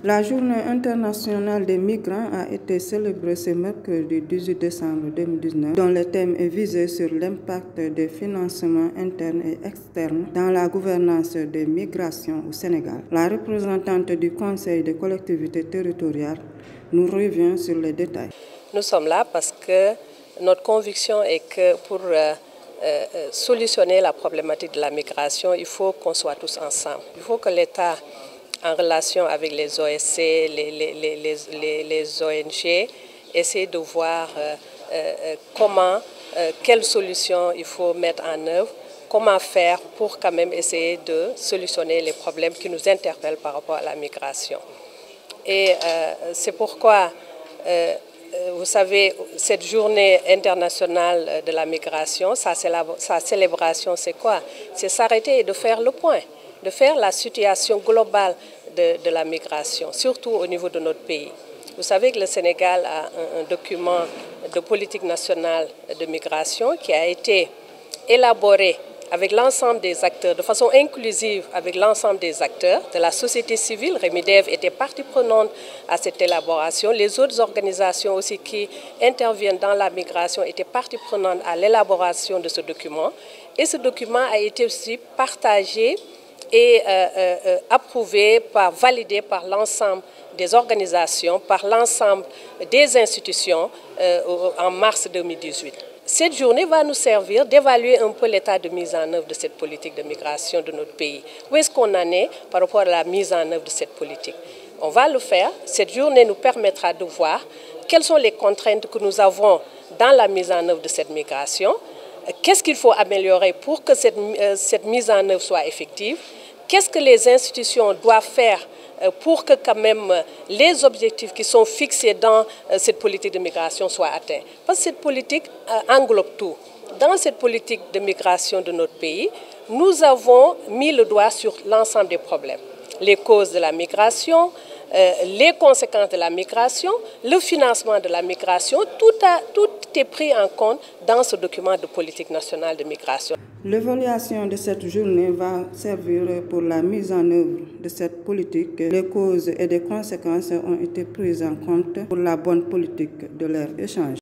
La Journée internationale des migrants a été célébrée ce mercredi 18 décembre 2019, dont le thème est visé sur l'impact des financements internes et externes dans la gouvernance des migrations au Sénégal. La représentante du Conseil des collectivités territoriales nous revient sur les détails. Nous sommes là parce que notre conviction est que pour solutionner la problématique de la migration, il faut qu'on soit tous ensemble. Il faut que l'État, en relation avec les OSC, les ONG, essaie de voir quelles solutions il faut mettre en œuvre, comment faire pour quand même essayer de solutionner les problèmes qui nous interpellent par rapport à la migration. Et c'est pourquoi, vous savez, cette journée internationale de la migration, sa célébration, c'est quoi? C'est s'arrêter et de faire le point, de faire la situation globale de la migration, surtout au niveau de notre pays. Vous savez que le Sénégal a un document de politique nationale de migration qui a été élaboré avec l'ensemble des acteurs, de façon inclusive avec l'ensemble des acteurs de la société civile. Remidev était partie prenante à cette élaboration. Les autres organisations aussi qui interviennent dans la migration étaient partie prenante à l'élaboration de ce document. Et ce document a été aussi partagé et approuvé, validé par l'ensemble des organisations, par l'ensemble des institutions en mars 2018. Cette journée va nous servir d'évaluer un peu l'état de mise en œuvre de cette politique de migration de notre pays. Où est-ce qu'on en est par rapport à la mise en œuvre de cette politique? On va le faire. Cette journée nous permettra de voir quelles sont les contraintes que nous avons dans la mise en œuvre de cette migration. Qu'est-ce qu'il faut améliorer pour que cette mise en œuvre soit effective? Qu'est-ce que les institutions doivent faire pour que quand même les objectifs qui sont fixés dans cette politique de migration soient atteints? Parce que cette politique englobe tout. Dans cette politique de migration de notre pays, nous avons mis le doigt sur l'ensemble des problèmes. Les causes de la migration, les conséquences de la migration, le financement de la migration, tout est pris en compte dans ce document de politique nationale de migration. L'évaluation de cette journée va servir pour la mise en œuvre de cette politique. Les causes et les conséquences ont été prises en compte pour la bonne politique de leur échange.